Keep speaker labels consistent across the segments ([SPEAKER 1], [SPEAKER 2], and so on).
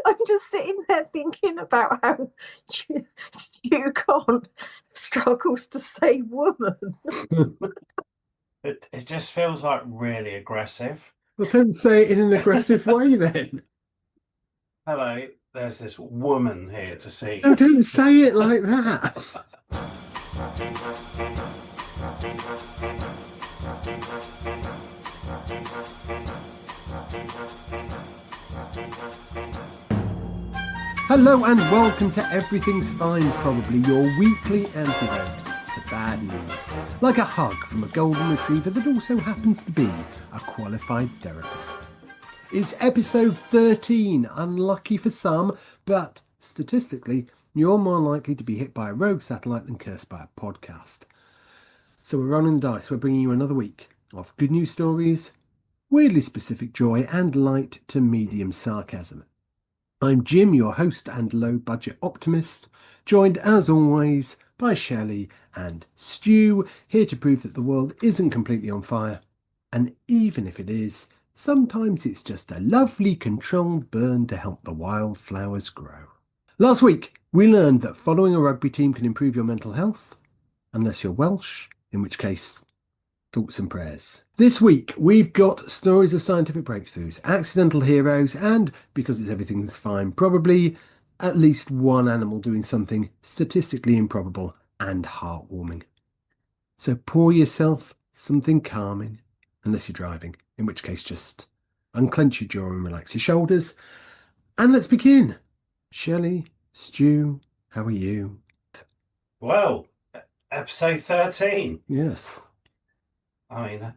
[SPEAKER 1] I'm just sitting there thinking about how Stu Khan struggles to say woman.
[SPEAKER 2] It just feels like really aggressive.
[SPEAKER 3] Well, don't say it in an aggressive way then.
[SPEAKER 2] Hello, there's this woman here to see.
[SPEAKER 3] No, don't say it like that. Hello and welcome to Everything's Fine, probably your weekly antidote to bad news. Like a hug from a golden retriever that also happens to be a qualified therapist. It's episode 13, unlucky for some, but statistically, you're more likely to be hit by a rogue satellite than cursed by a podcast. So we're rolling the dice. We're bringing you another week of good news stories, weirdly specific joy, and light to medium sarcasm. I'm Jim, your host and low-budget optimist, joined as always by Shelley and Stu, here to prove that the world isn't completely on fire. And even if it is, sometimes it's just a lovely controlled burn to help the wildflowers grow. Last week, we learned that following a rugby team can improve your mental health, unless you're Welsh, in which case, thoughts and prayers. This week, we've got stories of scientific breakthroughs, accidental heroes, and, because it's everything's fine, probably at least one animal doing something statistically improbable and heartwarming. So pour yourself something calming, unless you're driving, in which case just unclench your jaw and relax your shoulders. And let's begin. Shelley, Stu, how are you?
[SPEAKER 2] Well, episode 13.
[SPEAKER 3] Yes.
[SPEAKER 2] I mean,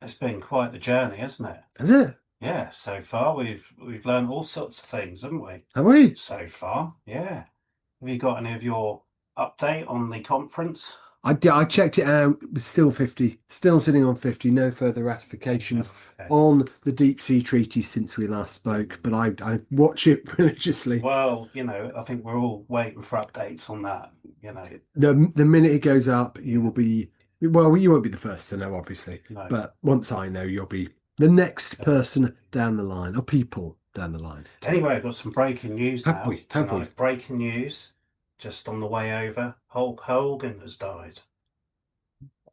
[SPEAKER 2] it's been quite the journey, hasn't it?
[SPEAKER 3] Has it?
[SPEAKER 2] Yeah, so far we've learned all sorts of things, haven't we?
[SPEAKER 3] Have we?
[SPEAKER 2] So far, yeah. Have you got any of your update on the conference?
[SPEAKER 3] I checked it out. It was still 50, still sitting on 50. No further ratifications
[SPEAKER 2] Okay.
[SPEAKER 3] on the deep sea treaty since we last spoke, but I watch it religiously.
[SPEAKER 2] Well, I think we're all waiting for updates on that,
[SPEAKER 3] The minute it goes up, you will be, well, you won't be the first to know, obviously,
[SPEAKER 2] No.
[SPEAKER 3] but once I know, you'll be the next person down the line, or people down the line.
[SPEAKER 2] Anyway, I've got some breaking news
[SPEAKER 3] Have
[SPEAKER 2] now.
[SPEAKER 3] we?
[SPEAKER 2] Tonight. Breaking news, just on the way over, Hulk Hogan has died.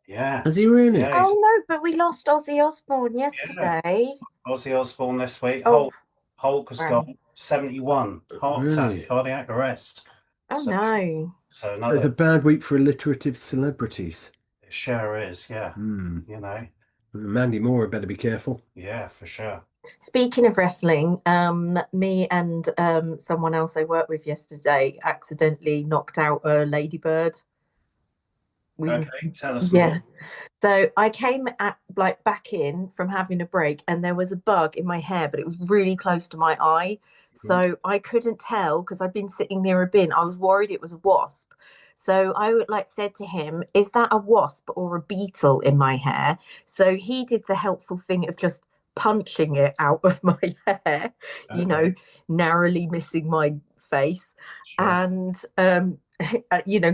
[SPEAKER 2] Yeah.
[SPEAKER 3] Has he really?
[SPEAKER 2] Yeah,
[SPEAKER 1] Oh no, but we lost Ozzy Osbourne yesterday.
[SPEAKER 2] Ozzy Osbourne this week.
[SPEAKER 1] Oh,
[SPEAKER 2] Hulk has
[SPEAKER 1] right.
[SPEAKER 2] got 71, heart
[SPEAKER 3] Really?
[SPEAKER 2] attack, cardiac arrest.
[SPEAKER 1] Oh no.
[SPEAKER 2] So
[SPEAKER 3] It's a
[SPEAKER 2] another,
[SPEAKER 3] bad week for alliterative celebrities.
[SPEAKER 2] it sure is, yeah.
[SPEAKER 3] Mandy Moore better be careful.
[SPEAKER 2] Yeah, for sure.
[SPEAKER 1] Speaking of wrestling, me and someone else I worked with yesterday accidentally knocked out a ladybird.
[SPEAKER 2] Okay, tell us
[SPEAKER 1] Yeah.
[SPEAKER 2] more.
[SPEAKER 1] So I came back in from having a break, and there was a bug in my hair, but it was really close to my eye. So I couldn't tell because I'd been sitting near a bin. I was worried it was a wasp. So I said to him, "Is that a wasp or a beetle in my hair?" So he did the helpful thing of just punching it out of my hair,
[SPEAKER 2] Okay.
[SPEAKER 1] narrowly missing my face.
[SPEAKER 2] Sure.
[SPEAKER 1] And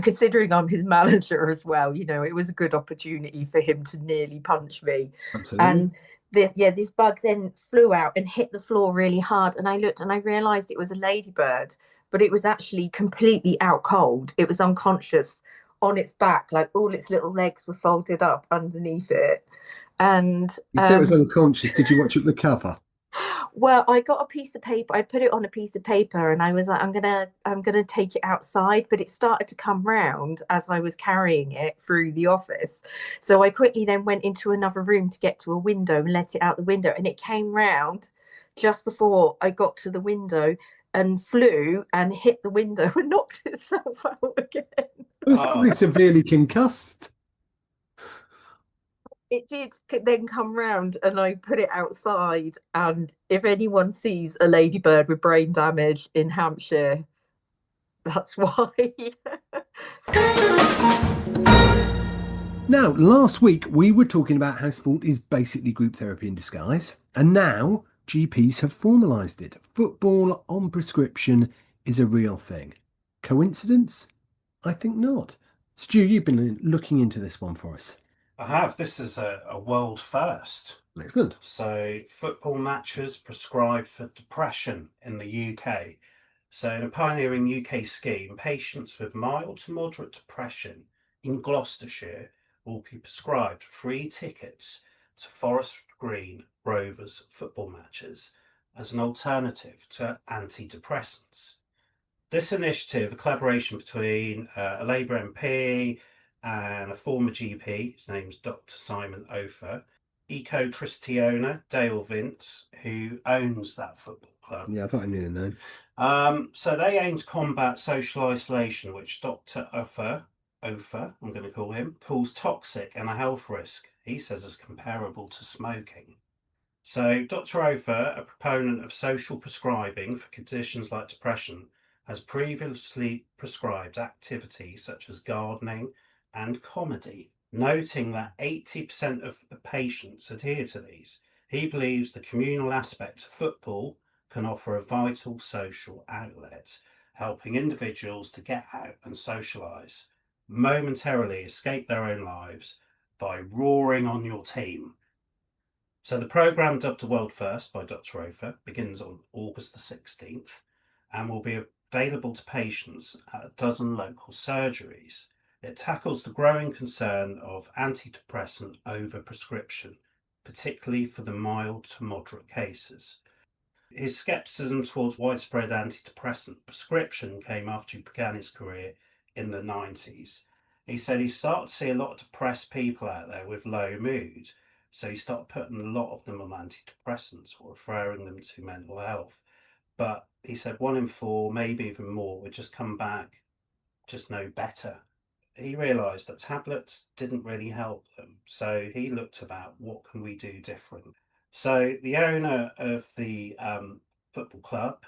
[SPEAKER 1] considering I'm his manager as well, it was a good opportunity for him to nearly punch me.
[SPEAKER 3] Absolutely.
[SPEAKER 1] And this bug then flew out and hit the floor really hard. And I looked and I realized it was a ladybird, but it was actually completely out cold. It was unconscious on its back, like all its little legs were folded up underneath it. And
[SPEAKER 3] You said it was unconscious. Did you watch it recover?
[SPEAKER 1] well, I got a piece of paper. I put it on a piece of paper, and I was like, I'm gonna take it outside. But it started to come round as I was carrying it through the office. So I quickly then went into another room to get to a window and let it out the window. And it came round just before I got to the window and flew and hit the window and knocked itself out again.
[SPEAKER 3] It was probably severely concussed.
[SPEAKER 1] It did then come round and I put it outside. And if anyone sees a ladybird with brain damage in Hampshire, that's why.
[SPEAKER 3] Now, last week we were talking about how sport is basically group therapy in disguise. And now GPs have formalised it. Football on prescription is a real thing. Coincidence? I think not. Stu, you've been looking into this one for us.
[SPEAKER 2] I have. This is a world first.
[SPEAKER 3] Excellent.
[SPEAKER 2] So football matches prescribed for depression in the UK. So in a pioneering UK scheme, patients with mild to moderate depression in Gloucestershire will be prescribed free tickets to Forest Green Rovers football matches as an alternative to antidepressants. This initiative, a collaboration between a Labour MP and a former GP, his name's Dr. Simon Ofer, Ecotricity owner Dale Vince, who owns that football club.
[SPEAKER 3] Yeah, I thought I knew the name.
[SPEAKER 2] So they aim to combat social isolation, which Dr. Ofer, I'm going to call him, calls toxic and a health risk. He says is comparable to smoking. So Dr. Ofer, a proponent of social prescribing for conditions like depression, has previously prescribed activities such as gardening and comedy, noting that 80% of the patients adhere to these. He believes the communal aspect of football can offer a vital social outlet, helping individuals to get out and socialise, momentarily escape their own lives by roaring on your team. So the programme, dubbed a World First by Dr. Ofer, begins on August the 16th and will be available to patients at a dozen local surgeries. It tackles the growing concern of antidepressant overprescription, particularly for the mild to moderate cases. His scepticism towards widespread antidepressant prescription came after he began his career in the 90s. He said he started to see a lot of depressed people out there with low mood, so he started putting a lot of them on antidepressants or referring them to mental health. But he said 1 in 4, maybe even more, would just come back just no better. He realised that tablets didn't really help them, so he looked about what can we do different. So the owner of the football club,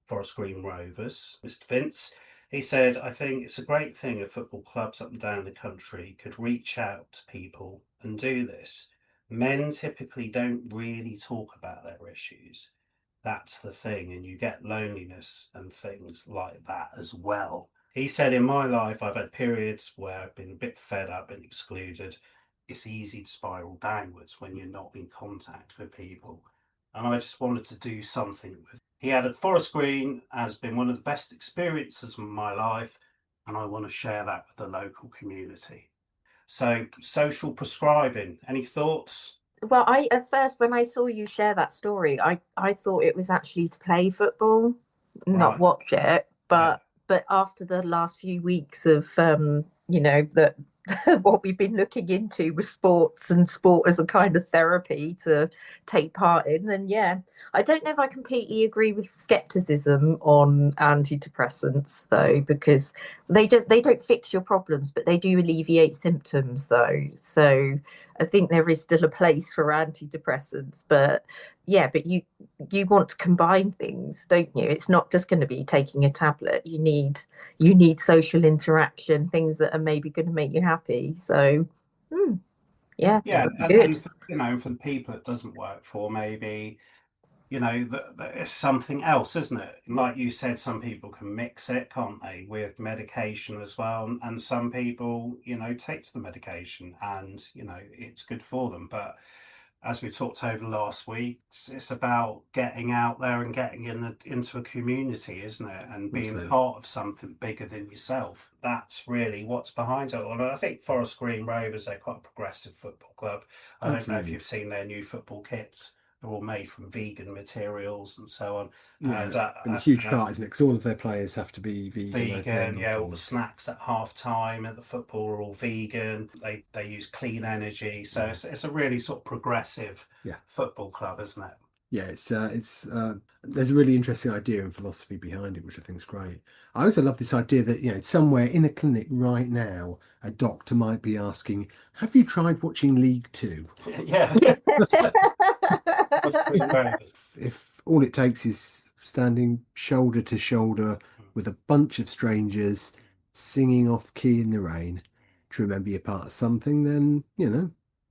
[SPEAKER 2] Forest Green Rovers, Mr. Vince, he said, I think it's a great thing if football clubs up and down the country could reach out to people and do this. Men typically don't really talk about their issues. That's the thing, and you get loneliness and things like that as well. He said, in my life, I've had periods where I've been a bit fed up and excluded. It's easy to spiral downwards when you're not in contact with people. And I just wanted to do something with it. He added, Forest Green has been one of the best experiences of my life, and I want to share that with the local community. So, social prescribing, any thoughts?
[SPEAKER 1] Well, I at first when I saw you share that story, I thought it was actually to play football, not
[SPEAKER 2] Right.
[SPEAKER 1] watch it. But after the last few weeks of that what we've been looking into with sports and sport as a kind of therapy to take part in, then yeah, I don't know if I completely agree with skepticism on antidepressants though, because they don't fix your problems, but they do alleviate symptoms though. So I think there is still a place for antidepressants, but yeah, but you want to combine things, don't you? It's not just going to be taking a tablet. You need social interaction, things that are maybe going to make you happy. So yeah,
[SPEAKER 2] Yeah,
[SPEAKER 1] good.
[SPEAKER 2] and for the people it doesn't work for, maybe that it's something else, isn't it? Like you said, some people can mix it, can't they, with medication as well, and some people take to the medication and it's good for them. But as we talked over last week, it's about getting out there and getting into a community, isn't it? And being
[SPEAKER 3] Absolutely.
[SPEAKER 2] part of something bigger than yourself. That's really what's behind it. And I think Forest Green Rovers, they're quite a progressive football club. I don't know if
[SPEAKER 3] Absolutely.
[SPEAKER 2] you've seen their new football kits. They're all made from vegan materials and so on.
[SPEAKER 3] Yeah,
[SPEAKER 2] And
[SPEAKER 3] it's been a huge part, isn't it? Because all of their players have to be vegan, I
[SPEAKER 2] vegan,
[SPEAKER 3] think.
[SPEAKER 2] yeah, all the snacks at half time at the football are all vegan. They use clean energy. So it's a really sort of progressive
[SPEAKER 3] Yeah.
[SPEAKER 2] football club, isn't it?
[SPEAKER 3] Yeah, it's there's a really interesting idea and philosophy behind it, which I think is great. I also love this idea that, somewhere in a clinic right now, a doctor might be asking, "Have you tried watching League Two?"
[SPEAKER 2] Yeah.
[SPEAKER 3] If all it takes is standing shoulder to shoulder with a bunch of strangers singing off key in the rain to remember you're part of something, then,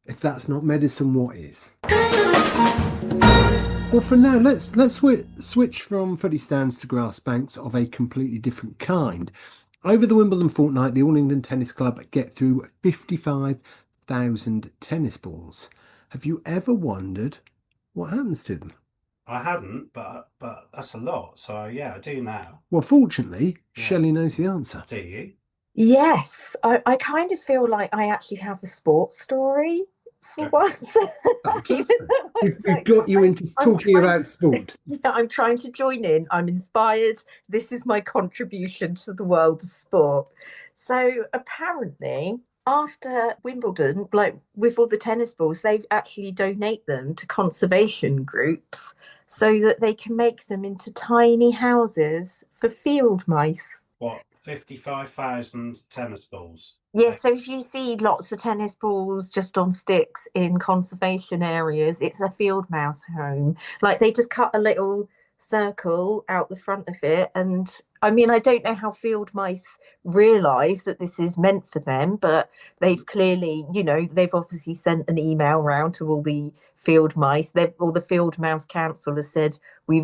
[SPEAKER 3] if that's not medicine, what is? Well, for now, let's switch from footy stands to grass banks of a completely different kind. Over the Wimbledon fortnight, the All England Tennis Club get through 55,000 tennis balls. Have you ever wondered what happens to them?
[SPEAKER 2] I hadn't, but that's a lot. So yeah, I do now.
[SPEAKER 3] Well, fortunately,
[SPEAKER 2] Yeah.
[SPEAKER 3] Shelley knows the answer.
[SPEAKER 2] Do you?
[SPEAKER 1] Yes, I kind of feel like I actually have a sports story for
[SPEAKER 2] Okay.
[SPEAKER 1] once. Even
[SPEAKER 3] Fantastic.
[SPEAKER 1] though
[SPEAKER 3] We've,
[SPEAKER 1] it's
[SPEAKER 3] we've got you into
[SPEAKER 1] I'm
[SPEAKER 3] talking
[SPEAKER 1] trying
[SPEAKER 3] about sport.
[SPEAKER 1] yeah, I'm trying to join in. I'm inspired. This is my contribution to the world of sport. So apparently, after Wimbledon, like with all the tennis balls, they actually donate them to conservation groups so that they can make them into tiny houses for field mice.
[SPEAKER 2] What, 55,000 tennis balls?
[SPEAKER 1] Yeah, so if you see lots of tennis balls just on sticks in conservation areas, it's a field mouse home. Like they just cut a little circle out the front of it. And I mean, I don't know how field mice realize that this is meant for them, but they've clearly, they've obviously sent an email around to all the field mice. All the field mouse council has said, we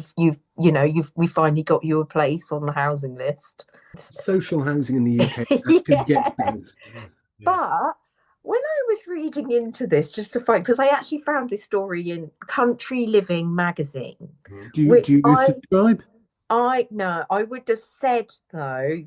[SPEAKER 1] finally got you a place on the housing list.
[SPEAKER 3] Social housing in the UK actually gets
[SPEAKER 1] Yeah.
[SPEAKER 3] built.
[SPEAKER 2] Yeah.
[SPEAKER 1] But when I was reading into this, just to find, because I actually found this story in Country Living magazine,
[SPEAKER 2] Mhm.
[SPEAKER 1] which
[SPEAKER 3] Do you subscribe?
[SPEAKER 1] I no, I would have said though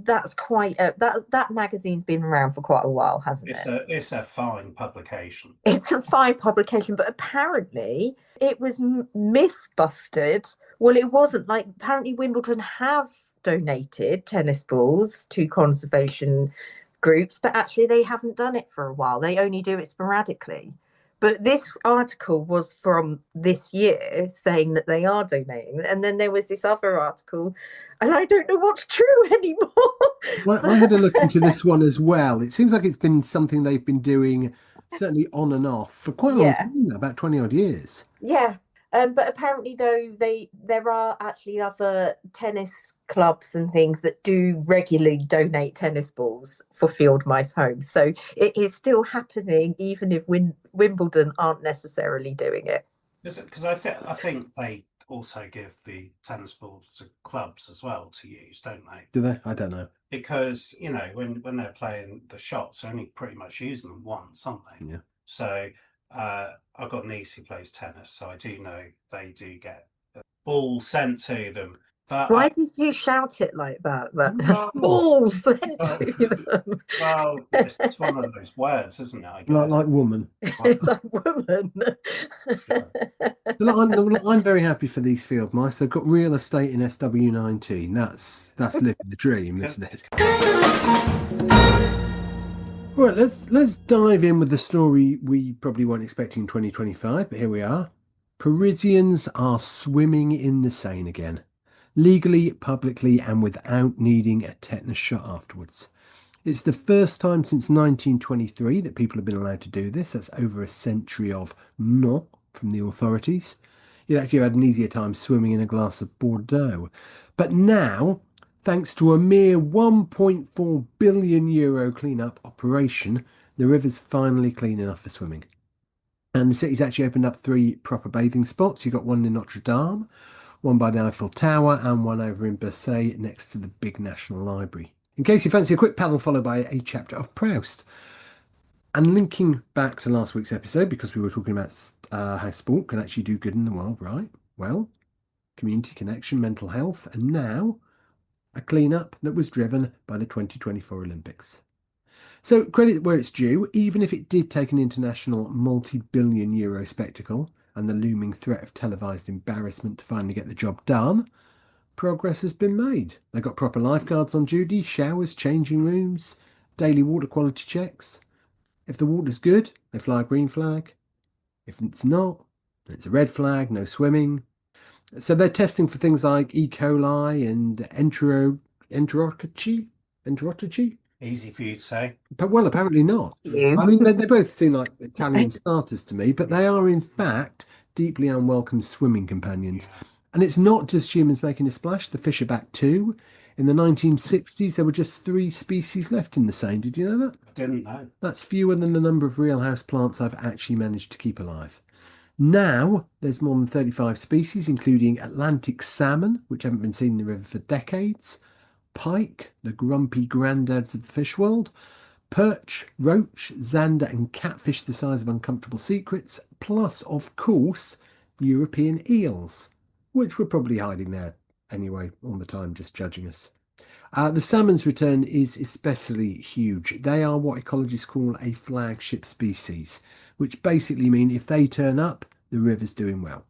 [SPEAKER 1] that's quite that magazine's been around for quite a while, hasn't it?
[SPEAKER 2] It's a fine publication.
[SPEAKER 1] It's a fine publication, but apparently it was myth busted. Well, it wasn't like apparently Wimbledon have donated tennis balls to conservation groups, but actually they haven't done it for a while. They only do it sporadically. But this article was from this year saying that they are donating. And then there was this other article, and I don't know what's true anymore.
[SPEAKER 3] Well, I had a look into this one as well. It seems like it's been something they've been doing certainly on and off for quite a long
[SPEAKER 1] Yeah.
[SPEAKER 3] time now, about 20 odd years.
[SPEAKER 1] Yeah. But apparently, though, there are actually other tennis clubs and things that do regularly donate tennis balls for field mice homes. So it is still happening, even if Wimbledon aren't necessarily doing it.
[SPEAKER 2] Because I think they also give the tennis balls to clubs as well to use, don't they?
[SPEAKER 3] Do they? I don't know.
[SPEAKER 2] Because, when they're playing the shots, they're only pretty much using them once, aren't they?
[SPEAKER 3] Yeah.
[SPEAKER 2] So I've got a niece who plays tennis, so I do know they do get a ball sent to them. But
[SPEAKER 1] Why did you shout it like that?
[SPEAKER 3] Well,
[SPEAKER 1] Balls sent to them.
[SPEAKER 2] well, it's one of those words, isn't it? I guess.
[SPEAKER 3] like woman.
[SPEAKER 1] It's a woman.
[SPEAKER 3] I'm very happy for these field mice. They've got real estate in SW19. That's living the dream, isn't it? All right, let's dive in with the story we probably weren't expecting in 2025, but here we are. Parisians are swimming in the Seine again, legally, publicly, and without needing a tetanus shot afterwards. It's the first time since 1923 that people have been allowed to do this. That's over a century of no from the authorities. You'd actually had an easier time swimming in a glass of Bordeaux. But now, thanks to a mere 1.4 billion euro clean-up operation, the river's finally clean enough for swimming. And the city's actually opened up 3 proper bathing spots. You've got one in Notre Dame, one by the Eiffel Tower, and one over in Bercy next to the big National Library. In case you fancy a quick paddle followed by a chapter of Proust. And linking back to last week's episode, because we were talking about how sport can actually do good in the world, right? Well, community connection, mental health, and now a clean-up that was driven by the 2024 Olympics. So credit where it's due, even if it did take an international multi-billion euro spectacle and the looming threat of televised embarrassment to finally get the job done, progress has been made. They've got proper lifeguards on duty, showers, changing rooms, daily water quality checks. If the water's good, they fly a green flag. If it's not, it's a red flag, no swimming. So they're testing for things like E. coli and enterococci.
[SPEAKER 2] Easy for you to say.
[SPEAKER 3] But well, apparently not. I mean, they both seem like Italian starters to me, but they are in fact deeply unwelcome swimming companions. And it's not just humans making a splash. The fish are back too. In the 1960s, there were just 3 species left in the Seine. Did you know that?
[SPEAKER 2] I didn't know.
[SPEAKER 3] That's fewer than the number of real house plants I've actually managed to keep alive. Now, there's more than 35 species, including Atlantic salmon, which haven't been seen in the river for decades, pike, the grumpy granddads of the fish world, perch, roach, zander, and catfish the size of uncomfortable secrets, plus, of course, European eels, which were probably hiding there anyway all the time, just judging us. The salmon's return is especially huge. They are what ecologists call a flagship species, which basically mean if they turn up, the river's doing well.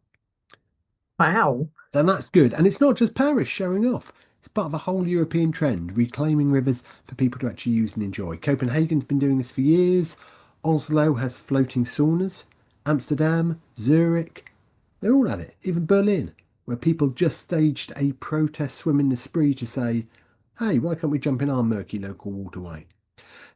[SPEAKER 1] Wow.
[SPEAKER 3] Then that's good. And it's not just Paris showing off. It's part of a whole European trend, reclaiming rivers for people to actually use and enjoy. Copenhagen's been doing this for years. Oslo has floating saunas. Amsterdam, Zurich, they're all at it. Even Berlin, where people just staged a protest swim in the spree to say, hey, why can't we jump in our murky local waterway?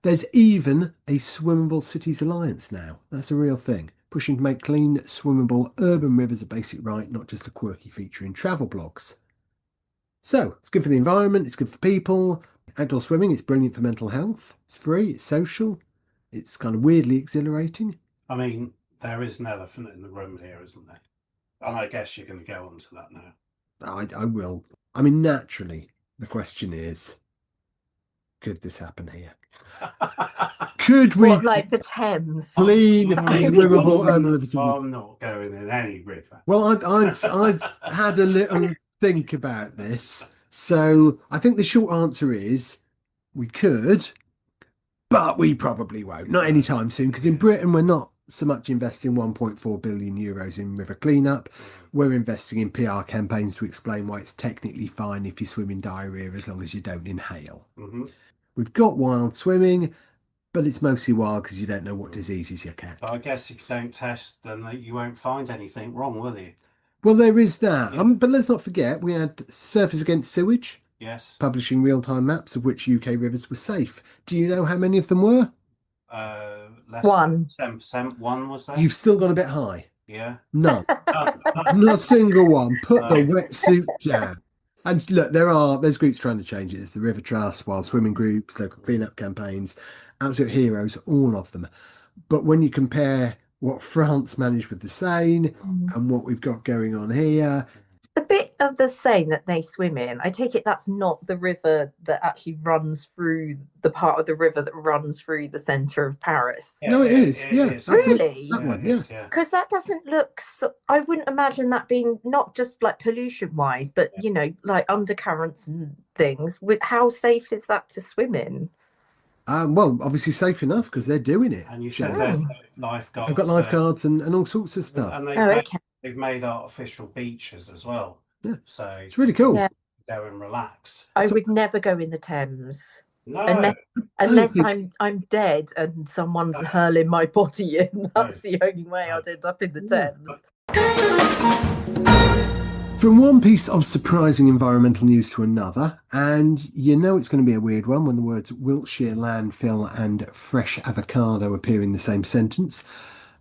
[SPEAKER 3] There's even a Swimmable Cities Alliance now. That's a real thing, pushing to make clean, swimmable urban rivers a basic right, not just a quirky feature in travel blogs. So, it's good for the environment, it's good for people. Outdoor swimming, it's brilliant for mental health. It's free, it's social, it's kind of weirdly exhilarating.
[SPEAKER 2] I mean, there is an elephant in the room here, isn't there? And I guess you're going to go on to that now.
[SPEAKER 3] I will. I mean, naturally, the question is, could this happen here? Could we
[SPEAKER 1] What, like the Thames?
[SPEAKER 3] clean and swimmable urban rivers?
[SPEAKER 2] I'm not going in any river.
[SPEAKER 3] Well, I've had a little think about this. So I think the short answer is we could, but we probably won't. Not anytime soon, because in Britain we're not so much investing 1.4 billion euros in river cleanup. We're investing in PR campaigns to explain why it's technically fine if you swim in diarrhea as long as you don't inhale. We've got wild swimming, but it's mostly wild because you don't know what diseases you catch.
[SPEAKER 2] But I guess if you don't test, then you won't find anything wrong, will you?
[SPEAKER 3] Well, there is that. But let's not forget, we had Surfers Against Sewage.
[SPEAKER 2] Yes.
[SPEAKER 3] Publishing real-time maps of which UK rivers were safe. Do you know how many of them were?
[SPEAKER 2] Less
[SPEAKER 1] One.
[SPEAKER 2] than 10%. One, was there?
[SPEAKER 3] You've still gone a bit high.
[SPEAKER 2] Yeah.
[SPEAKER 3] None. Not a single one. Put the wetsuit down. And look, there's groups trying to change it. There's the River Trust, wild swimming groups, local cleanup campaigns, absolute heroes, all of them. But when you compare what France managed with the Seine and what we've got going on here,
[SPEAKER 1] The bit of the Seine that they swim in, I take it that's not the river that actually runs through the part of the river that runs through the centre of Paris.
[SPEAKER 3] no, it is. Yeah,
[SPEAKER 1] Really?
[SPEAKER 3] that one, yeah.
[SPEAKER 1] Because that doesn't look so, I wouldn't imagine that being not just like pollution wise, but you know, like undercurrents and things. How safe is that to swim in?
[SPEAKER 3] Well, obviously safe enough because they're doing it.
[SPEAKER 2] And you said there's lifeguards.
[SPEAKER 3] They've got lifeguards and all sorts of stuff.
[SPEAKER 2] And they've made artificial beaches as well.
[SPEAKER 3] Yeah.
[SPEAKER 2] So
[SPEAKER 3] it's really cool.
[SPEAKER 1] Yeah.
[SPEAKER 2] Go and relax.
[SPEAKER 1] I would never go in the Thames.
[SPEAKER 2] No.
[SPEAKER 1] Unless I'm dead and someone's hurling my body in. That's the only way I'd end up in the Thames.
[SPEAKER 3] From one piece of surprising environmental news to another, and you know it's going to be a weird one when the words Wiltshire landfill and fresh avocado appear in the same sentence,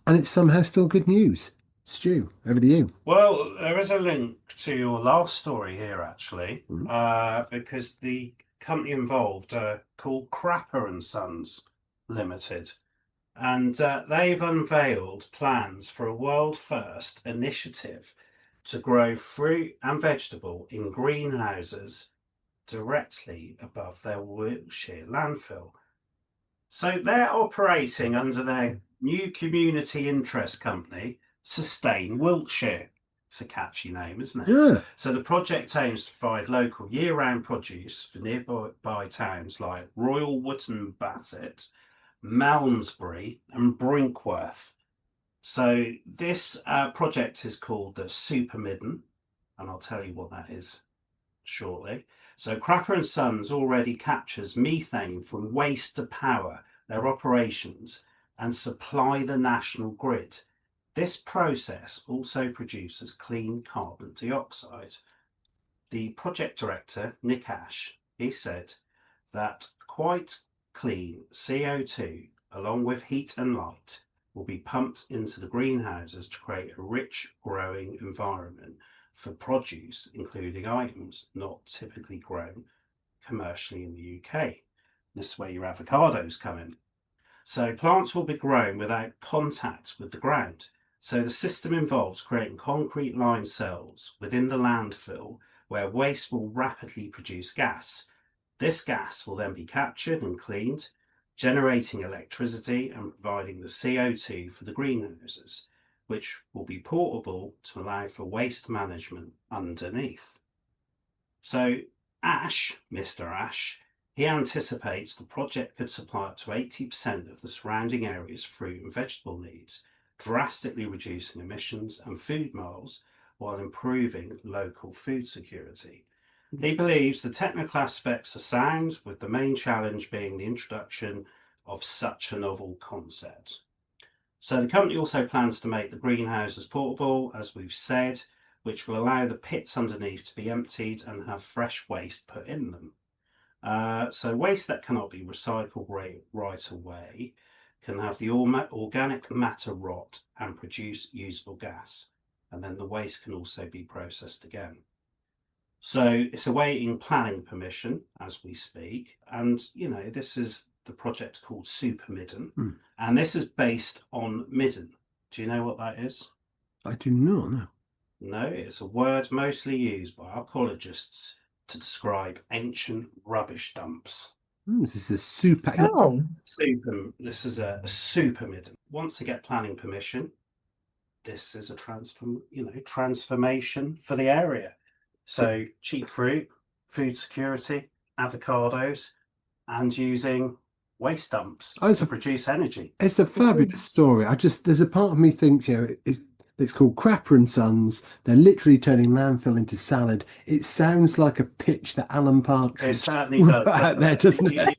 [SPEAKER 3] and it's somehow still good news. Stu, over to you.
[SPEAKER 2] Well, there is a link to your last story here, actually, because the company involved are called Crapper and Sons Limited, and they've unveiled plans for a world-first initiative to grow fruit and vegetable in greenhouses directly above their Wiltshire landfill. So they're operating under their new community interest company, Sustain Wiltshire. It's a catchy name, isn't it?
[SPEAKER 3] Yeah.
[SPEAKER 2] So the project aims to provide local year-round produce for nearby towns like Royal Wootton Bassett, Malmesbury and Brinkworth. So this project is called the Super Midden, and I'll tell you what that is shortly. So Crapper and Sons already captures methane from waste to power their operations and supply the national grid. This process also produces clean carbon dioxide. The project director, Nick Ash, he said that quite clean CO2, along with heat and light, will be pumped into the greenhouses to create a rich growing environment for produce, including items not typically grown commercially in the UK. This is where your avocados come in. So plants will be grown without contact with the ground. So the system involves creating concrete lined cells within the landfill where waste will rapidly produce gas. This gas will then be captured and cleaned. generating electricity and providing the CO2 for the greenhouses, which will be portable to allow for waste management underneath. So Ash, Mr. Ash, he anticipates the project could supply up to 80% of the surrounding area's fruit and vegetable needs, drastically reducing emissions and food miles while improving local food security. He believes the technical aspects are sound, with the main challenge being the introduction of such a novel concept. So the company also plans to make the greenhouses portable, as we've said, which will allow the pits underneath to be emptied and have fresh waste put in them. So waste that cannot be recycled right away can have the organic matter rot and produce usable gas. And then the waste can also be processed again. So it's awaiting planning permission as we speak. And, this is the project called Super Midden. And this is based on midden. Do you know what that is?
[SPEAKER 3] I do not know.
[SPEAKER 2] No, it's a word mostly used by archaeologists to describe ancient rubbish dumps.
[SPEAKER 3] This is a super.
[SPEAKER 2] This is a super midden. Once they get planning permission, this is a transformation for the area. So cheap fruit, food security, avocados, and using waste dumps to produce energy.
[SPEAKER 3] It's a fabulous story. There's a part of me thinks, it's called Crapper and Sons. They're literally turning landfill into salad. It sounds like a pitch that Alan Partridge
[SPEAKER 2] it certainly does.
[SPEAKER 3] Out there, doesn't it?
[SPEAKER 2] You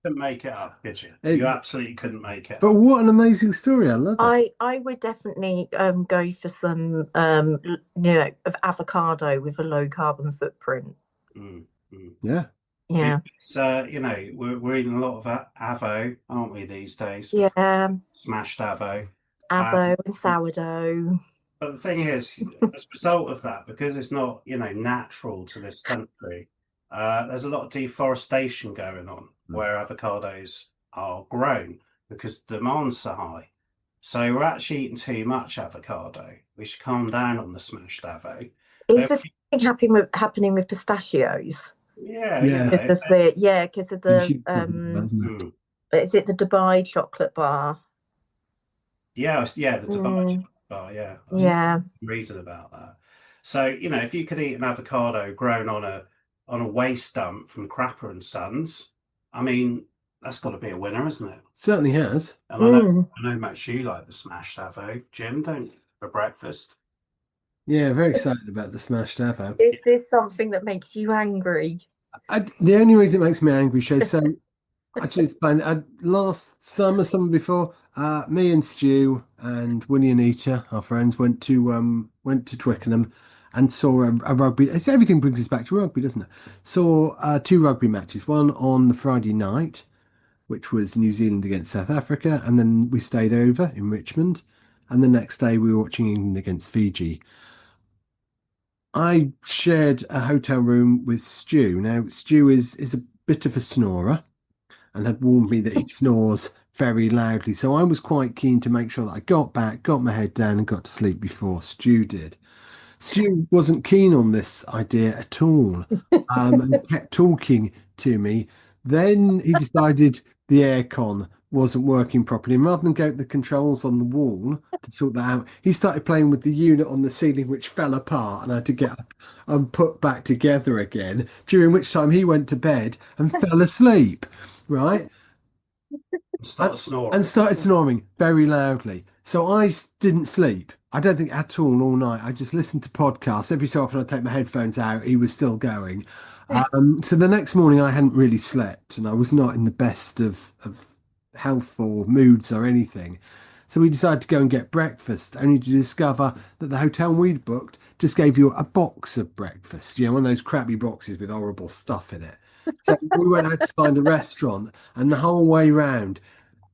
[SPEAKER 2] couldn't make it up, did you? You absolutely couldn't make it
[SPEAKER 3] but
[SPEAKER 2] up.
[SPEAKER 3] But what an amazing story. I love it.
[SPEAKER 1] I would definitely go for some, of avocado with a low carbon footprint.
[SPEAKER 3] Yeah.
[SPEAKER 1] Yeah.
[SPEAKER 2] It's, we're eating a lot of avo, aren't we, these days?
[SPEAKER 1] Yeah.
[SPEAKER 2] Smashed avo.
[SPEAKER 1] And sourdough.
[SPEAKER 2] But the thing is, as a result of that, because it's not, natural to this country, there's a lot of deforestation going on where avocados are grown because the demand's so high. So we're actually eating too much avocado. We should calm down on the smashed avo.
[SPEAKER 1] Is this thing happening with pistachios?
[SPEAKER 2] Yeah.
[SPEAKER 1] Because of the is it the Dubai chocolate bar?
[SPEAKER 2] Yeah, the Dubai chocolate bar. Yeah,
[SPEAKER 1] I'm
[SPEAKER 2] reading about that. So if you could eat an avocado grown on a waste dump from Crapper and Sons, I mean, that's got to be a winner, isn't it?
[SPEAKER 3] Certainly has.
[SPEAKER 2] And I know much you like the smashed avo, Jim, don't you, for breakfast?
[SPEAKER 3] Yeah, very excited about the smashed avo.
[SPEAKER 1] Is this something that makes you angry?
[SPEAKER 3] The only reason it makes me angry, Shay, so actually explain. Last summer before, me and Stu and Winnie and Anita, our friends, went to Twickenham and saw a rugby. Everything brings us back to rugby, doesn't it? Saw 2 rugby matches. One on the Friday night, which was New Zealand against South Africa, and then we stayed over in Richmond. And the next day we were watching England against Fiji. I shared a hotel room with Stu. Now, Stu is a bit of a snorer and had warned me that he snores very loudly. So I was quite keen to make sure that I got back, got my head down and got to sleep before Stu did. Stu wasn't keen on this idea at all and kept talking to me. Then he decided the aircon wasn't working properly. And rather than go to the controls on the wall to sort that out, he started playing with the unit on the ceiling, which fell apart, and I had to get up and put back together again, during which time he went to bed and fell asleep, right? And started snoring very loudly. So I didn't sleep. I don't think at all night. I just listened to podcasts. Every so often I'd take my headphones out. He was still going. So the next morning I hadn't really slept and I was not in the best of health or moods or anything. So we decided to go and get breakfast, only to discover that the hotel we'd booked just gave you a box of breakfast, one of those crappy boxes with horrible stuff in it. So we went out to find a restaurant, and the whole way round,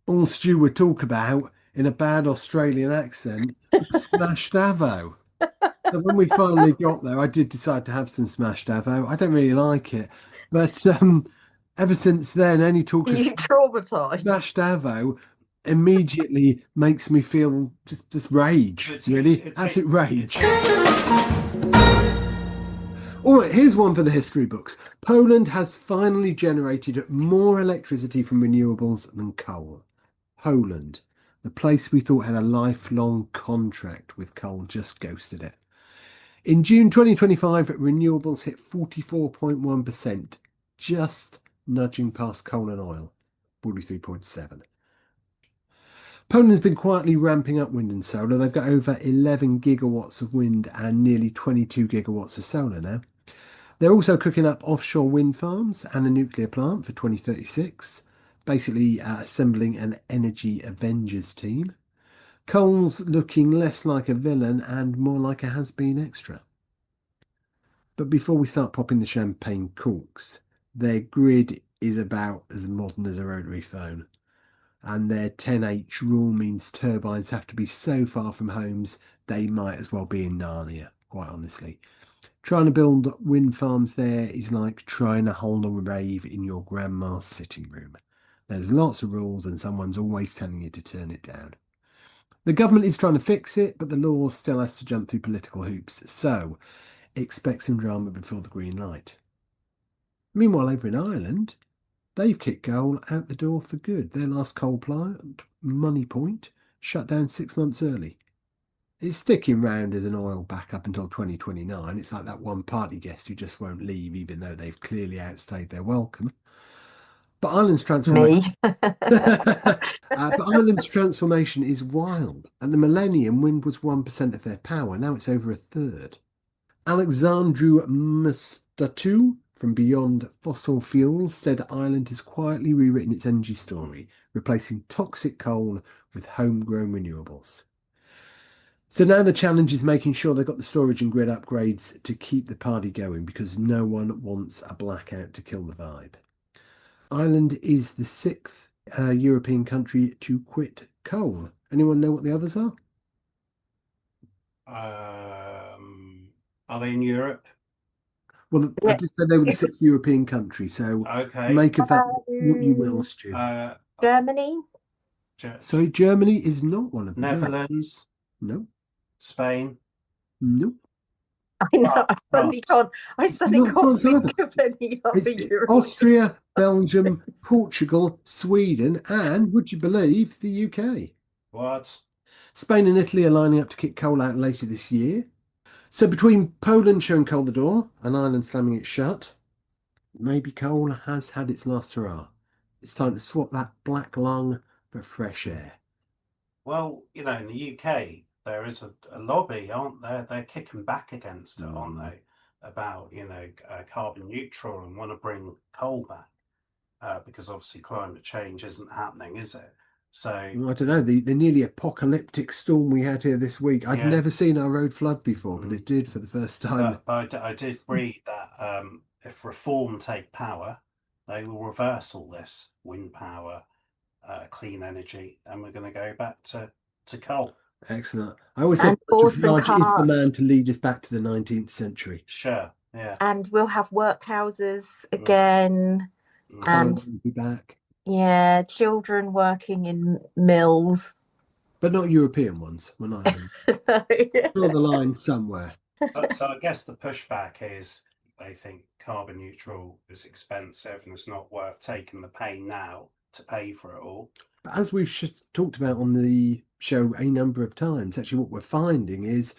[SPEAKER 3] all Stu would talk about in a bad Australian accent was smashed avo. So when we finally got there, I did decide to have some smashed avo. I don't really like it, but ever since then, any talk of
[SPEAKER 1] traumatized
[SPEAKER 3] smashed avo immediately makes me feel just rage, absolute rage. All right, here's one for the history books. Poland has finally generated more electricity from renewables than coal. Poland, the place we thought had a lifelong contract with coal, just ghosted it. In June 2025, renewables hit 44.1%, just nudging past coal and oil, 43.7%. Poland has been quietly ramping up wind and solar. They've got over 11 gigawatts of wind and nearly 22 gigawatts of solar now. They're also cooking up offshore wind farms and a nuclear plant for 2036, basically assembling an energy Avengers team. Coal's looking less like a villain and more like a has-been extra. But before we start popping the champagne corks, their grid is about as modern as a rotary phone. And their 10H rule means turbines have to be so far from homes, they might as well be in Narnia, quite honestly. Trying to build wind farms there is like trying to hold a rave in your grandma's sitting room. There's lots of rules and someone's always telling you to turn it down. The government is trying to fix it, but the law still has to jump through political hoops. So expect some drama before the green light. Meanwhile, over in Ireland, they've kicked coal out the door for good. Their last coal plant, Money Point, shut down 6 months early. It's sticking round as an oil backup until 2029. It's like that one party guest who just won't leave, even though they've clearly outstayed their welcome. But Ireland's transformation, but Ireland's transformation is wild. At the millennium, wind was 1% of their power. Now it's over a third. Alexandru Mustatu from Beyond Fossil Fuels said Ireland has quietly rewritten its energy story, replacing toxic coal with homegrown renewables. So now the challenge is making sure they've got the storage and grid upgrades to keep the party going, because no one wants a blackout to kill the vibe. Ireland is the 6th European country to quit coal. Anyone know what the others are?
[SPEAKER 2] Are they in Europe?
[SPEAKER 3] Well, I just said they were the 6th European country, so make of that what you will, Stu.
[SPEAKER 1] Germany?
[SPEAKER 3] Sorry, Germany is not one of them.
[SPEAKER 2] Netherlands?
[SPEAKER 3] No.
[SPEAKER 2] Spain?
[SPEAKER 3] Nope.
[SPEAKER 1] I know. I suddenly can't think of any other Europe.
[SPEAKER 3] Austria, Belgium, Portugal, Sweden, and, would you believe, the UK.
[SPEAKER 2] What?
[SPEAKER 3] Spain and Italy are lining up to kick coal out later this year. So between Poland showing coal the door and Ireland slamming it shut, maybe coal has had its last hurrah. It's time to swap that black lung for fresh air.
[SPEAKER 2] Well, in the UK, there is a lobby, aren't there? They're kicking back against it, aren't they? About, carbon neutral and want to bring coal back because obviously climate change isn't happening, is it? So
[SPEAKER 3] I don't know, the nearly apocalyptic storm we had here this week. I'd never seen our road flood before, but it did for the first time.
[SPEAKER 2] But I did read that if Reform take power, they will reverse all this wind power, clean energy, and we're going to go back to coal.
[SPEAKER 3] Excellent. I always thought Richard Raj is the man to lead us back to the 19th century.
[SPEAKER 2] Sure, yeah.
[SPEAKER 1] And we'll have workhouses again.
[SPEAKER 3] And will be back.
[SPEAKER 1] Yeah, children working in mills.
[SPEAKER 3] But not European ones. We're not having. Draw the line somewhere.
[SPEAKER 2] So I guess the pushback is they think carbon neutral is expensive and it's not worth taking the pain now to pay for it all.
[SPEAKER 3] But as we've talked about on the show a number of times, actually what we're finding is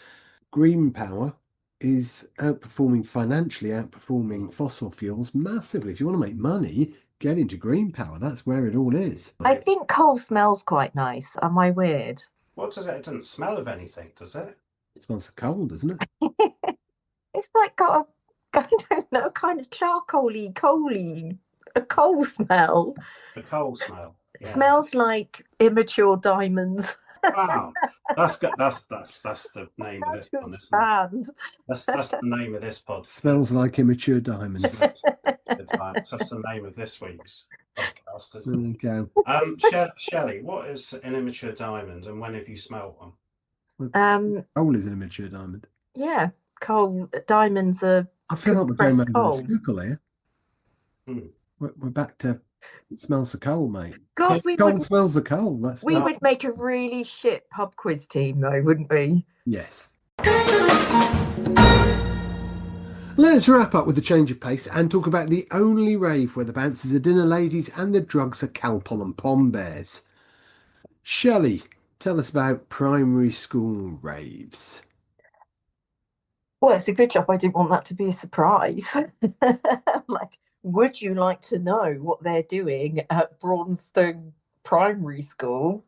[SPEAKER 3] green power is financially outperforming fossil fuels massively. If you want to make money, get into green power. That's where it all is.
[SPEAKER 1] I think coal smells quite nice. Am I weird?
[SPEAKER 2] What does it? It doesn't smell of anything, does it?
[SPEAKER 3] It smells of coal, doesn't it?
[SPEAKER 1] It's like got I don't know, kind of charcoaly, a coal smell.
[SPEAKER 2] The coal smell.
[SPEAKER 1] It smells like immature diamonds.
[SPEAKER 2] Wow, that's the name of this one, isn't it? That's the name of this pod.
[SPEAKER 3] Smells like immature diamonds.
[SPEAKER 2] That's the name of this week's podcast, isn't it?
[SPEAKER 3] There you
[SPEAKER 2] go. Shelley, what is an immature diamond, and when have you smelt one?
[SPEAKER 3] Coal is an immature diamond.
[SPEAKER 1] Yeah, coal diamonds are.
[SPEAKER 3] I feel like we're going over the circle here. We're back to. It smells of coal, mate.
[SPEAKER 1] God,
[SPEAKER 3] coal smells of coal.
[SPEAKER 1] We would make a really shit pub quiz team, though, wouldn't we?
[SPEAKER 3] Yes. Let's wrap up with a change of pace and talk about the only rave where the bouncers are dinner ladies and the drugs are Calpol and Pom Bears. Shelley, tell us about primary school raves.
[SPEAKER 1] Well, it's a good job I didn't want that to be a surprise. Like, would you like to know what they're doing at Braunstone Primary School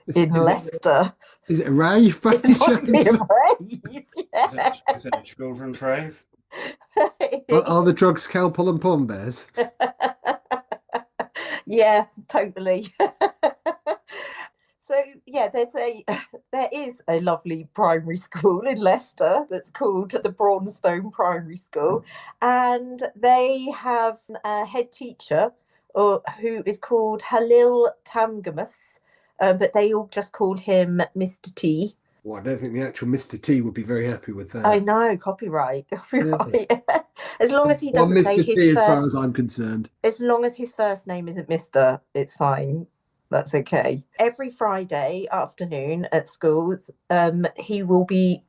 [SPEAKER 3] Is,
[SPEAKER 1] in
[SPEAKER 3] is it
[SPEAKER 1] Leicester?
[SPEAKER 3] is it a rave by
[SPEAKER 1] It
[SPEAKER 3] any
[SPEAKER 1] must be a
[SPEAKER 3] chance?
[SPEAKER 1] rave. Yeah.
[SPEAKER 2] Is it a children's rave?
[SPEAKER 3] Are the drugs Calpol and Pom Bears?
[SPEAKER 1] Yeah, totally. So yeah, there is a lovely primary school in Leicester that's called the Braunstone Primary School, and they have a head teacher who is called Halil Tamgamus, but they all just call him Mr. T.
[SPEAKER 3] Well, I don't think the actual Mr. T would be very happy with
[SPEAKER 1] I
[SPEAKER 3] that.
[SPEAKER 1] know, copyright,
[SPEAKER 3] Yeah.
[SPEAKER 1] copyright. As long as he
[SPEAKER 3] Well,
[SPEAKER 1] doesn't say
[SPEAKER 3] Mr.
[SPEAKER 1] his
[SPEAKER 3] T, as far as
[SPEAKER 1] first
[SPEAKER 3] I'm concerned.
[SPEAKER 1] as long as his first name isn't Mr., it's fine. That's okay. Every Friday afternoon at school, he will be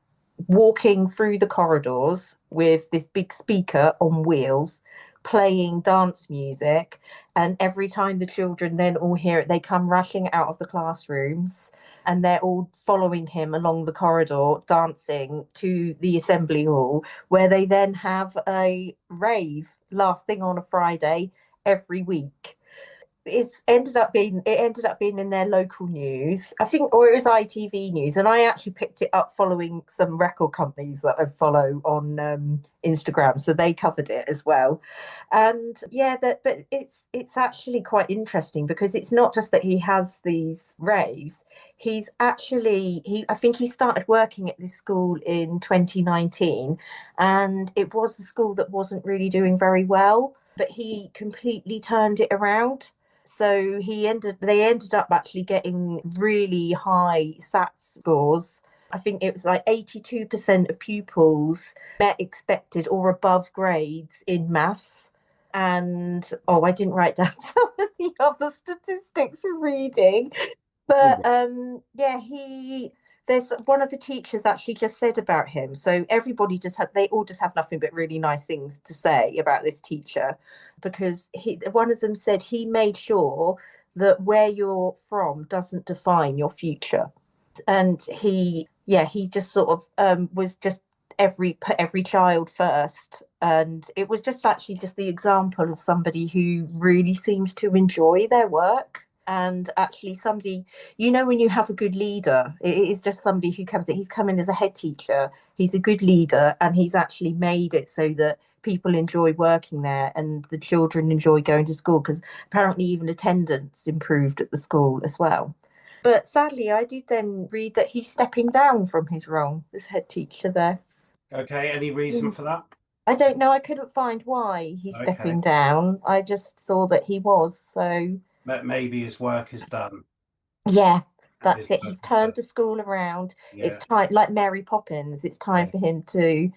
[SPEAKER 1] walking through the corridors with this big speaker on wheels, playing dance music. And every time the children then all hear it, they come rushing out of the classrooms and they're all following him along the corridor, dancing to the assembly hall, where they then have a rave last thing on a Friday every week. It ended up being in their local news, I think, or it was ITV News, and I actually picked it up following some record companies that I follow on Instagram, so they covered it as well. And yeah, but it's actually quite interesting because it's not just that he has these raves. He I think he started working at this school in 2019, and it was a school that wasn't really doing very well, but he completely turned it around. So they ended up actually getting really high SAT scores. I think it was like 82% of pupils met expected or above grades in maths. And I didn't write down some of the other statistics for reading.
[SPEAKER 3] Oh,
[SPEAKER 1] But yeah, he there's one of the teachers actually just said about him. So they all just have nothing but really nice things to say about this teacher, because one of them said he made sure that where you're from doesn't define your future. And he just sort of was just put every child first, and it was just actually just the example of somebody who really seems to enjoy their work. And actually somebody, when you have a good leader, it is just somebody who he's come in as a head teacher, he's a good leader, and he's actually made it so that people enjoy working there and the children enjoy going to school, because apparently even attendance improved at the school as well. But sadly, I did then read that he's stepping down from his role as head teacher there.
[SPEAKER 2] Okay, any reason
[SPEAKER 1] Mm.
[SPEAKER 2] for that?
[SPEAKER 1] I don't know. I couldn't find why he's
[SPEAKER 2] Okay,
[SPEAKER 1] stepping down. I just saw that he was. So,
[SPEAKER 2] but maybe his work is done.
[SPEAKER 1] yeah,
[SPEAKER 2] His
[SPEAKER 1] that's it.
[SPEAKER 2] work
[SPEAKER 1] He's
[SPEAKER 2] is done.
[SPEAKER 1] turned the school around. It's
[SPEAKER 2] Yeah.
[SPEAKER 1] time, like Mary Poppins, it's time
[SPEAKER 2] Yeah.
[SPEAKER 1] for him to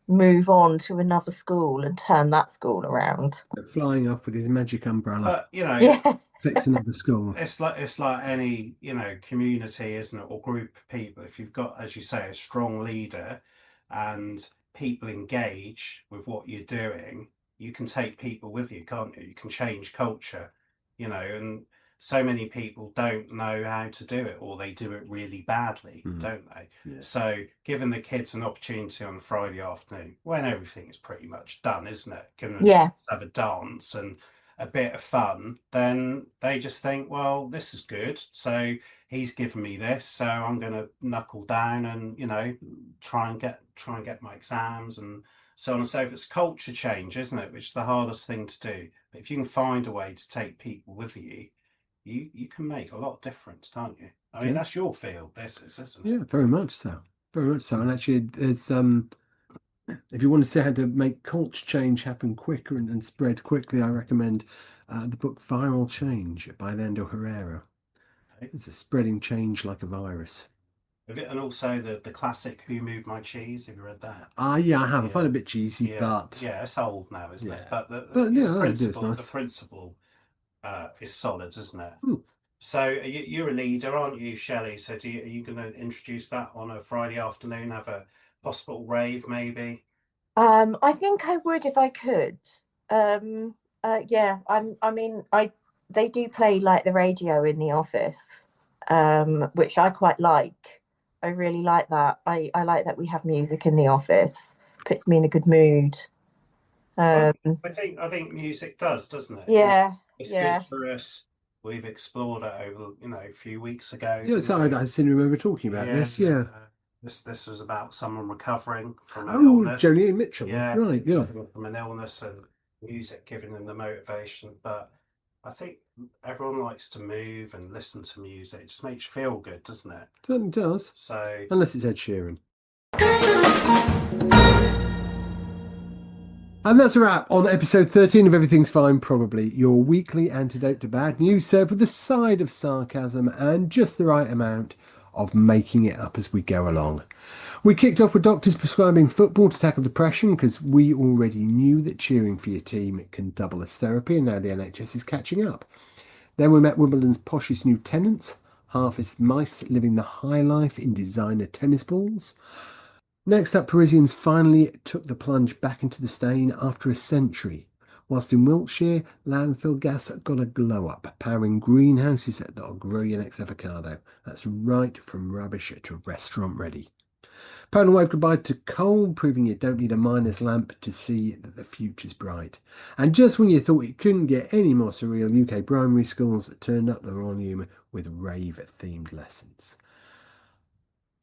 [SPEAKER 1] move on to another school and turn that school around.
[SPEAKER 3] flying off with his magic umbrella,
[SPEAKER 2] But you know,
[SPEAKER 1] Yeah.
[SPEAKER 3] fix another school.
[SPEAKER 2] it's like any community, isn't it, or group of people. If you've got, as you say, a strong leader, and people engage with what you're doing, you can take people with you, can't you? You can change culture, and so many people don't know how to do it, or they do it really badly, don't they?
[SPEAKER 3] Yeah.
[SPEAKER 2] So giving the kids an opportunity on a Friday afternoon when everything is pretty much done, isn't it? Giving them a
[SPEAKER 1] Yeah.
[SPEAKER 2] chance to have a dance and a bit of fun, then they just think, well, this is good. So he's given me this, so I'm going to knuckle down and try and get my exams and so on and so forth. It's culture change, isn't it? Which is the hardest thing to do. But if you can find a way to take people with you, you can make a lot of difference, can't you? I mean,
[SPEAKER 3] Yeah.
[SPEAKER 2] that's your field, this is, isn't it?
[SPEAKER 3] Yeah, very much so. Very much so. And actually, there's if you want to see how to make culture change happen quicker and spread quickly, I recommend the book Viral Change by Lando Herrera.
[SPEAKER 2] Okay.
[SPEAKER 3] It's a spreading change like a virus.
[SPEAKER 2] And also the classic "Who Moved My Cheese." Have you read that?
[SPEAKER 3] Yeah, I have. I find it
[SPEAKER 2] Yeah.
[SPEAKER 3] a bit cheesy,
[SPEAKER 2] Yeah,
[SPEAKER 3] but
[SPEAKER 2] yeah, it's old now, isn't it?
[SPEAKER 3] yeah.
[SPEAKER 2] But
[SPEAKER 3] But
[SPEAKER 2] the
[SPEAKER 3] yeah, I do. It's
[SPEAKER 2] principle, the
[SPEAKER 3] nice.
[SPEAKER 2] principle is solid, isn't it?
[SPEAKER 3] Hmm.
[SPEAKER 2] So you're a leader, aren't you, Shelley? So are you going to introduce that on a Friday afternoon? Have a hospital rave, maybe?
[SPEAKER 1] I think I would if I could. Yeah, I mean, they do play like the radio in the office, which I quite like. I really like that. I like that we have music in the office. Puts me in a good mood.
[SPEAKER 2] I,
[SPEAKER 1] Um,
[SPEAKER 2] I think music does, doesn't it?
[SPEAKER 1] yeah,
[SPEAKER 2] It's good
[SPEAKER 1] yeah.
[SPEAKER 2] for us. We've explored it over, a few weeks ago,
[SPEAKER 3] Yes,
[SPEAKER 2] didn't we?
[SPEAKER 3] I seem to remember talking about
[SPEAKER 2] Yeah.
[SPEAKER 3] this. Yeah.
[SPEAKER 2] This was about someone recovering from an
[SPEAKER 3] Oh,
[SPEAKER 2] illness.
[SPEAKER 3] Joni and Mitchell.
[SPEAKER 2] Yeah,
[SPEAKER 3] Right. Yeah.
[SPEAKER 2] from an illness, and music giving them the motivation. But I think everyone likes to move and listen to music. It just makes you feel good, doesn't it?
[SPEAKER 3] Certainly does.
[SPEAKER 2] So
[SPEAKER 3] Unless it's Ed Sheeran. And that's a wrap on episode 13 of Everything's Fine, Probably, your weekly antidote to bad news, served with a side of sarcasm and just the right amount of making it up as we go along. We kicked off with doctors prescribing football to tackle depression because we already knew that cheering for your team can double as therapy, and now the NHS is catching up. Then we met Wimbledon's poshest new tenants, harvest mice living the high life in designer tennis balls. Next up, Parisians finally took the plunge back into the stain after a century, whilst in Wiltshire, landfill gas got a glow up, powering greenhouses that'll grow your next avocado. That's right from rubbish to restaurant ready. Poland waved goodbye to coal, proving you don't need a miner's lamp to see that the future's bright. And just when you thought it couldn't get any more surreal, UK primary schools turned up the volume with rave-themed lessons.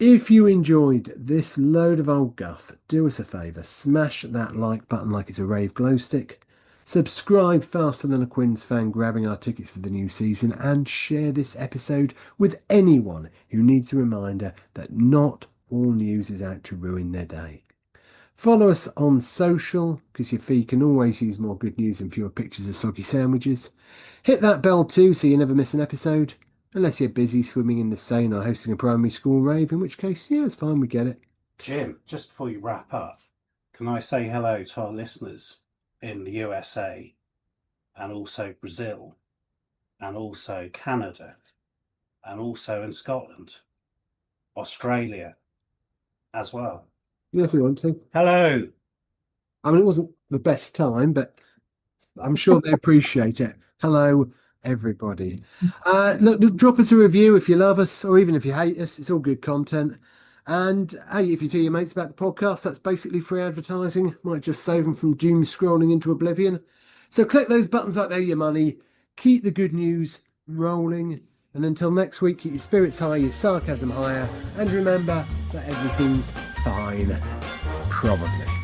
[SPEAKER 3] If you enjoyed this load of old guff, do us a favour, smash that like button like it's a rave glow stick, subscribe faster than a Quins fan grabbing our tickets for the new season, and share this episode with anyone who needs a reminder that not all news is out to ruin their day. Follow us on social, because your feed can always use more good news and fewer pictures of soggy sandwiches. Hit that bell too so you never miss an episode. Unless you're busy swimming in the Seine or hosting a primary school rave, in which case, yeah, it's fine, we get it.
[SPEAKER 2] Jim, just before you wrap up, can I say hello to our listeners in the USA and also Brazil and also Canada and also in Scotland, Australia as well?
[SPEAKER 3] Yeah, if you want to.
[SPEAKER 2] Hello.
[SPEAKER 3] I mean, it wasn't the best time, but I'm sure they appreciate it. Hello, everybody. Look, drop us a review if you love us, or even if you hate us. It's all good content. And hey, if you tell your mates about the podcast, that's basically free advertising. Might just save them from doom scrolling into oblivion. So click those buttons like they're your money. Keep the good news rolling. And until next week, keep your spirits high, your sarcasm higher. And remember that everything's fine. Probably.